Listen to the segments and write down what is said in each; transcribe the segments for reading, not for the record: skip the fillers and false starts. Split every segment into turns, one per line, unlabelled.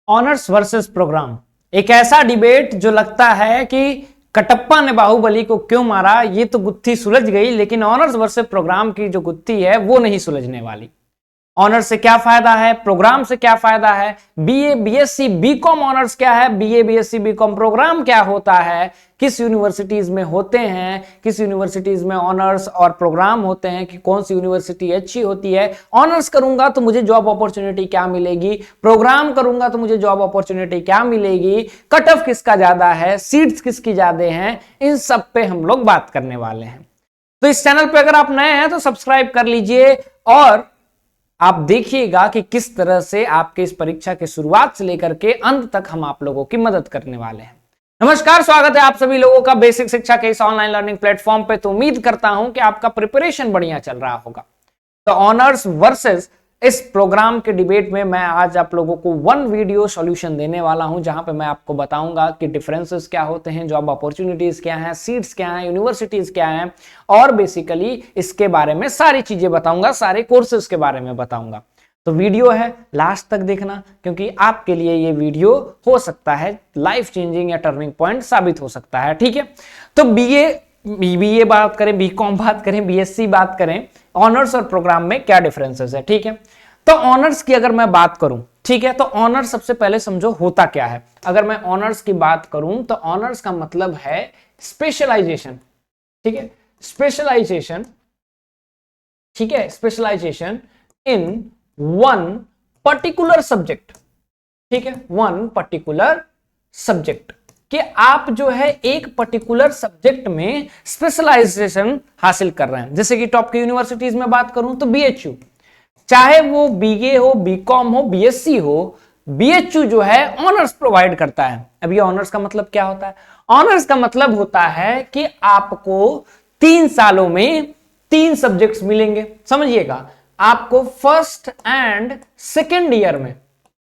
Honours versus programme, एक ऐसा debate जो लगता है कि कटप्पा ने बाहुबली को क्यों मारा, ये तो गुत्थी सुलझ गई, लेकिन ऑनर्स वर्सेस प्रोग्राम की जो गुत्थी है वो नहीं सुलझने वाली। ऑनर्स से क्या फायदा है, प्रोग्राम से क्या फायदा है, बीए बीएससी बीकॉम ऑनर्स क्या है, बीए बीएससी बीकॉम प्रोग्राम क्या होता है, किस यूनिवर्सिटीज में होते हैं, किस यूनिवर्सिटीज में ऑनर्स और प्रोग्राम होते हैं, कि कौन सी यूनिवर्सिटी अच्छी होती है, ऑनर्स करूंगा तो मुझे जॉब अपॉर्चुनिटी क्या मिलेगी, प्रोग्राम करूंगा तो मुझे जॉब अपॉर्चुनिटी क्या मिलेगी, कट ऑफ किसका ज्यादा है, सीट्स किसकी ज्यादा हैं, इन सब पे हम लोग बात करने वाले हैं। तो इस चैनल पे अगर आप नए हैं तो सब्सक्राइब कर लीजिए और आप देखिएगा कि किस तरह से आपके इस परीक्षा के शुरुआत से लेकर के अंत तक हम आप लोगों की मदद करने वाले हैं। नमस्कार, स्वागत है आप सभी लोगों का बेसिक शिक्षा के इस ऑनलाइन लर्निंग प्लेटफॉर्म पे। तो उम्मीद करता हूं कि आपका प्रिपरेशन बढ़िया चल रहा होगा। तो ऑनर्स वर्सेस इस प्रोग्राम के डिबेट में मैं आज आप लोगों को वन वीडियो सॉल्यूशन देने वाला हूं, जहां पे मैं आपको बताऊंगा कि डिफरेंसेस क्या होते हैं, जॉब अपॉर्चुनिटीज क्या हैं, सीट्स क्या हैं, यूनिवर्सिटीज क्या हैं, और बेसिकली इसके बारे में सारी चीजें बताऊंगा, सारे कोर्सेज के बारे में बताऊंगा। तो वीडियो है, लास्ट तक देखना, क्योंकि आपके लिए ये वीडियो हो सकता है लाइफ चेंजिंग या टर्निंग पॉइंट साबित हो सकता है। ठीक है, तो बीए बात करें, बीकॉम बात करें, बीएससी बात करें, ऑनर्स और प्रोग्राम में क्या डिफरेंसेस है। ठीक है, तो ऑनर्स की अगर मैं बात करूं, ठीक है, तो ऑनर्स सबसे पहले समझो होता क्या है। अगर मैं ऑनर्स की बात करूं तो ऑनर्स का मतलब है स्पेशलाइजेशन। ठीक है, स्पेशलाइजेशन, ठीक है, specialisation in one particular subject. ठीक है, वन पर्टिकुलर सब्जेक्ट, कि आप जो है एक पर्टिकुलर सब्जेक्ट में स्पेशलाइजेशन हासिल कर रहे हैं। जैसे कि टॉप की यूनिवर्सिटीज में बात करूं तो बीएचयू, चाहे वो बीए हो, बीकॉम हो, बीएससी हो, बीएचयू जो है ऑनर्स प्रोवाइड करता है। अब ये ऑनर्स का मतलब क्या होता है? ऑनर्स का मतलब होता है कि आपको 3 सालों में 3 सब्जेक्ट्स मिलेंगे। समझिएगा, आपको फर्स्ट एंड सेकेंड ईयर में,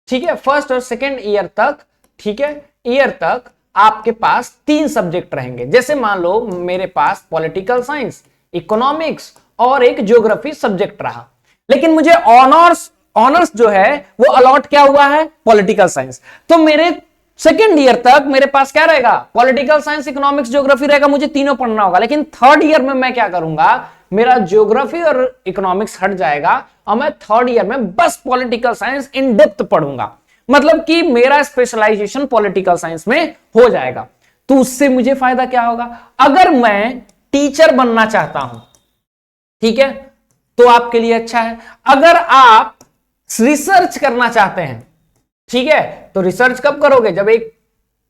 ठीक है, फर्स्ट और सेकेंड ईयर तक, ठीक है, ईयर तक आपके पास 3 सब्जेक्ट रहेंगे। जैसे मान लो मेरे पास पॉलिटिकल साइंस, इकोनॉमिक्स और एक ज्योग्राफी सब्जेक्ट रहा, लेकिन मुझे ऑनर्स जो है वो अलॉट क्या हुआ है? Political science. तो मेरे सेकेंड ईयर तक मेरे पास क्या रहेगा? पॉलिटिकल साइंस, इकोनॉमिक्स, ज्योग्राफी रहेगा, मुझे तीनों पढ़ना होगा। लेकिन थर्ड ईयर में मैं क्या करूंगा? मेरा ज्योग्राफी और इकोनॉमिक्स हट जाएगा और मैं थर्ड ईयर में बस पॉलिटिकल साइंस इन डेप्थ पढ़ूंगा। मतलब कि मेरा स्पेशलाइजेशन पॉलिटिकल साइंस में हो जाएगा। तो उससे मुझे फायदा क्या होगा? अगर मैं टीचर बनना चाहता हूं, ठीक है, तो आपके लिए अच्छा है। अगर आप रिसर्च करना चाहते हैं, ठीक है, तो रिसर्च कब करोगे? जब एक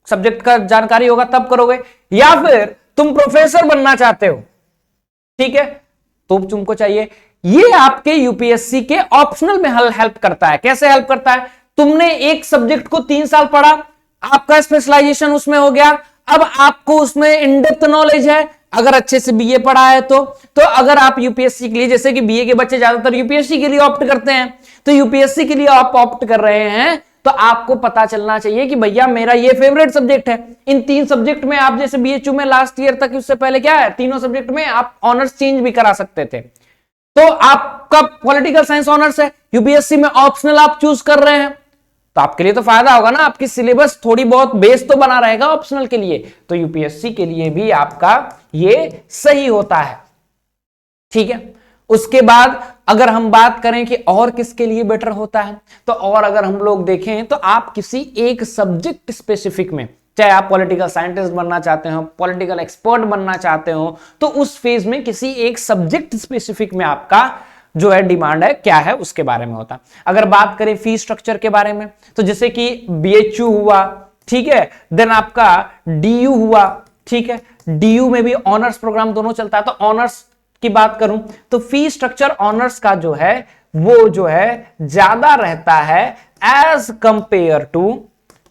सब्जेक्ट का जानकारी होगा तब करोगे। या फिर तुम प्रोफेसर बनना चाहते हो, ठीक है, तो तुमको चाहिए। ये आपके यूपीएससी के ऑप्शनल में हेल्प करता है। कैसे हेल्प करता है? तुमने एक सब्जेक्ट को 3 साल पढ़ा, आपका स्पेशलाइजेशन उसमें हो गया, अब आपको उसमें इन डेप्थ नॉलेज है। अगर अच्छे से बीए पढ़ा है तो अगर आप यूपीएससी के लिए, जैसे कि बीए के बच्चे ज्यादातर यूपीएससी के लिए ऑप्ट करते हैं, तो यूपीएससी के लिए आप ऑप्ट कर रहे हैं, तो आपको पता चलना चाहिए कि भैया मेरा ये फेवरेट सब्जेक्ट है। इन 3 सब्जेक्ट में आप, जैसे बीएचयू में लास्ट ईयर तक, उससे पहले क्या है, तीनों सब्जेक्ट में आप ऑनर्स चेंज भी करा सकते थे। तो आपका पॉलिटिकल साइंस ऑनर्स है, यूपीएससी में ऑप्शनल आप चूज कर रहे हैं, तो आपके लिए तो फायदा होगा ना, आपकी सिलेबस थोड़ी बहुत बेस तो बना रहेगा ऑप्शनल के लिए। तो यूपीएससी के लिए भी आपका ये सही होता है। ठीक है, उसके बाद अगर हम बात करें कि और किसके लिए बेटर होता है, तो और अगर हम लोग देखें तो आप किसी एक सब्जेक्ट स्पेसिफिक में, चाहे आप पॉलिटिकल साइंटिस्ट बनना चाहते हो, पॉलिटिकल एक्सपर्ट बनना चाहते हो, तो उस फेज में किसी एक सब्जेक्ट स्पेसिफिक में आपका जो है डिमांड है, क्या है, उसके बारे में होता है। अगर बात करें फी स्ट्रक्चर के बारे में, तो जैसे कि बीएचयू हुआ, ठीक है, देन आपका डीयू हुआ, ठीक है, डीयू में भी ऑनर्स प्रोग्राम दोनों चलता है। तो ऑनर्स की बात करूं तो फी स्ट्रक्चर ऑनर्स का जो है वो जो है ज्यादा रहता है एज कंपेयर टू,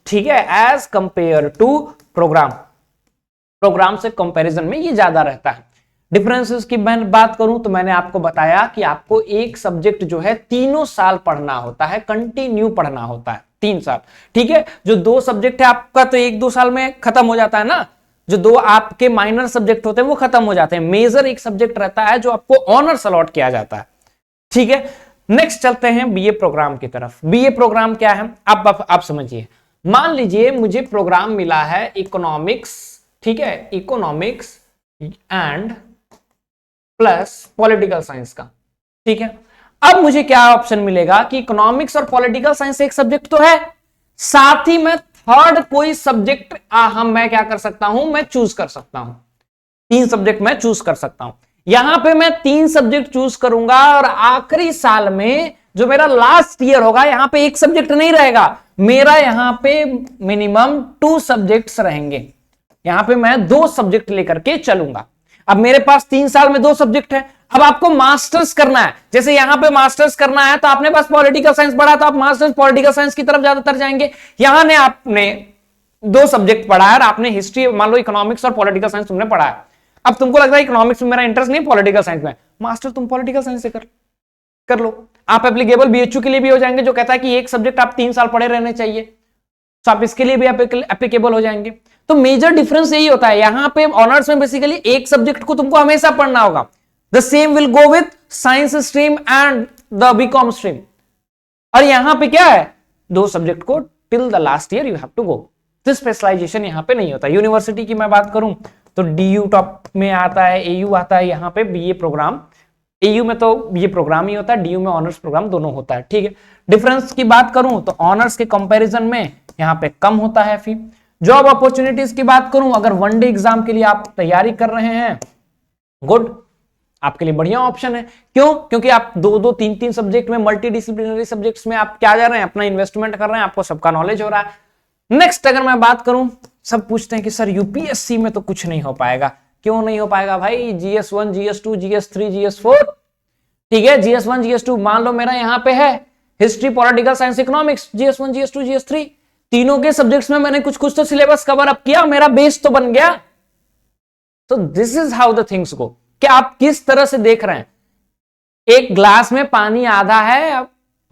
ठीक है, एज कंपेयर टू प्रोग्राम से कंपैरिजन में ये ज्यादा रहता है। डिफरेंसेस की मैं बात करूं तो मैंने आपको बताया कि आपको एक सब्जेक्ट जो है 3 साल पढ़ना होता है, कंटिन्यू पढ़ना होता है 3 साल। ठीक है, जो 2 सब्जेक्ट है आपका तो 1-2 साल में खत्म हो जाता है ना। जो 2 आपके माइनर सब्जेक्ट होते हैं वो खत्म हो जाते हैं। मेजर एक सब्जेक्ट रहता है जो आपको ऑनर्स अलॉट किया जाता है। ठीक है, नेक्स्ट चलते हैं बीए प्रोग्राम की तरफ। बीए प्रोग्राम क्या है आप समझिए। मान लीजिए मुझे प्रोग्राम मिला है इकोनॉमिक्स, ठीक है, economics and plus political science का, ठीक है। अब मुझे क्या ऑप्शन मिलेगा कि इकोनॉमिक्स और पॉलिटिकल साइंस एक सब्जेक्ट तो है, साथ ही मैं थर्ड कोई सब्जेक्ट मैं क्या कर सकता हूं, मैं चूज कर सकता हूं, 3 सब्जेक्ट मैं चूज कर सकता हूं। यहां पे मैं 3 सब्जेक्ट चूज करूंगा और आखिरी साल में जो मेरा लास्ट ईयर होगा, यहां पे एक सब्जेक्ट नहीं रहेगा, मेरा यहां पे मिनिमम 2 सब्जेक्ट्स रहेंगे। यहां पे मैं 2 सब्जेक्ट लेकर के चलूंगा। अब मेरे पास 3 साल में 2 सब्जेक्ट है। अब आपको मास्टर्स करना है, जैसे यहां पे मास्टर्स करना है तो आपने बस पॉलिटिकल साइंस पढ़ा तो आप मास्टर्स पॉलिटिकल साइंस की तरफ ज्यादातर जाएंगे। यहां ने आपने 2 सब्जेक्ट पढ़ा है और आपने हिस्ट्री, मान लो इकोनॉमिक्स और पॉलिटिकल साइंस तुमने पढ़ा है। अब तुमको लगता है इकोनॉमिक्स में मेरा इंटरेस्ट नहीं, पॉलिटिकल साइंस में, मास्टर तुम पॉलिटिकल साइंस से कर लो। आप एप्लीकेबल बीएचयू के लिए भी हो जाएंगे, जो कहता है कि एक सब्जेक्ट आप 3 साल पढ़े रहने चाहिए, तो आप इसके लिए भी एप्लीकेबल हो जाएंगे। तो मेजर डिफरेंस यही होता है, यहां पे ऑनर्स में बेसिकली एक सब्जेक्ट को तुमको हमेशा पढ़ना होगा। The same will go with science stream and the BCom stream. और यहां पे क्या है, 2 सब्जेक्ट को till the last year you have to go. तो स्पेशलाइजेशन यहां पे नहीं होता। यूनिवर्सिटी की मैं बात करूं तो डीयू टॉप में आता है, एयू आता है, यहां पे बीए प्रोग्राम, एयू में तो बीए प्रोग्राम ही होता है, डीयू में ऑनर्स प्रोग्राम दोनों होता है, ठीक है। डिफरेंस की बात करूं तो ऑनर्स के कंपैरिजन में यहां पे कम होता है फी। जॉब अपॉर्चुनिटीज की बात करूं, अगर वनडे एग्जाम के लिए आप तैयारी कर रहे हैं, गुड, आपके लिए बढ़िया ऑप्शन है। क्यों? क्योंकि आप 2-2, 3-3 सब्जेक्ट में, मल्टी डिसिप्लिनरी सब्जेक्ट्स में आप क्या जा रहे हैं, अपना इन्वेस्टमेंट कर रहे हैं, आपको सबका नॉलेज हो रहा है। नेक्स्ट अगर मैं बात करूं, सब पूछते हैं कि सर यूपीएससी में तो कुछ नहीं हो पाएगा। क्यों नहीं हो पाएगा भाई? GS1, GS2, GS3, GS4, ठीक है। GS1, GS2 मान लो मेरा यहां पे है history, political science, economics, GS1, GS2, GS3, तीनों के सब्जेक्ट्स में मैंने कुछ कुछ तो सिलेबस कवर अप किया, मेरा बेस तो बन गया। तो this is how the things go, कि आप किस तरह से देख रहे हैं। एक ग्लास में पानी आधा है,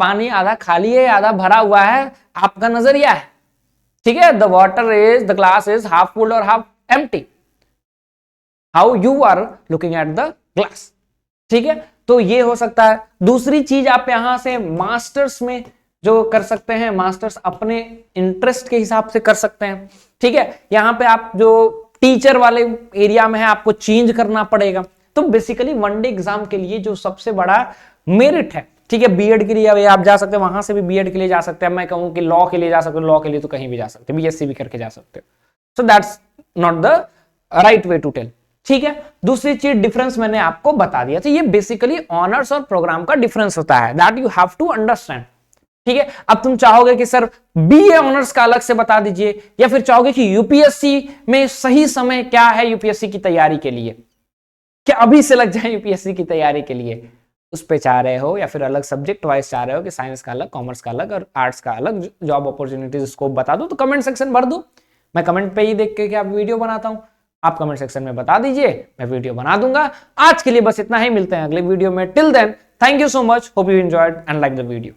पानी आधा खाली है, आधा भरा हुआ है, आपका नजरिया है, ठीक है। The glass is half full or half empty, how you are looking at the glass, ठीक है। तो ये हो सकता है। दूसरी चीज, आप यहां से मास्टर्स में जो कर सकते हैं, मास्टर्स अपने इंटरेस्ट के हिसाब से कर सकते हैं, ठीक है। यहां पे आप जो टीचर वाले एरिया में है, आपको चेंज करना पड़ेगा। तो बेसिकली वनडे एग्जाम के लिए जो सबसे बड़ा मेरिट है, ठीक है, बीएड के लिए आप जा सकते हैं, वहां से भी बीएड के लिए जा सकते हैं। मैं कहूं कि लॉ के लिए जा सकते हो, लॉ के लिए तो कहीं भी जा सकते हैं, बीएससी भी करके जा सकते हो। So that's not the right way to tell, ठीक है। दूसरी चीज, डिफरेंस मैंने आपको बता दिया। तो ये बेसिकली ऑनर्स और प्रोग्राम का डिफरेंस होता है, that you have to understand, ठीक है। अब तुम चाहोगे कि सर बीए ऑनर्स का अलग से बता दीजिए, या फिर चाहोगे कि यूपीएससी में सही समय क्या है यूपीएससी की तैयारी के लिए, क्या अभी से लग जाए यूपीएससी की तैयारी के लिए, उस पे चाह रहे हो, या फिर अलग सब्जेक्ट वाइज चाह रहे हो कि साइंस का अलग, कॉमर्स का अलग और आर्ट्स का अलग जॉब अपॉर्चुनिटीज स्कोप बता दो, तो कमेंट सेक्शन भर दो। मैं कमेंट पे ही देख के क्या वीडियो बनाता हूं, आप कमेंट सेक्शन में बता दीजिए, मैं वीडियो बना दूंगा। आज के लिए बस इतना ही, मिलते हैं अगले वीडियो में। Till then, thank you so much, hope you enjoyed and like the video.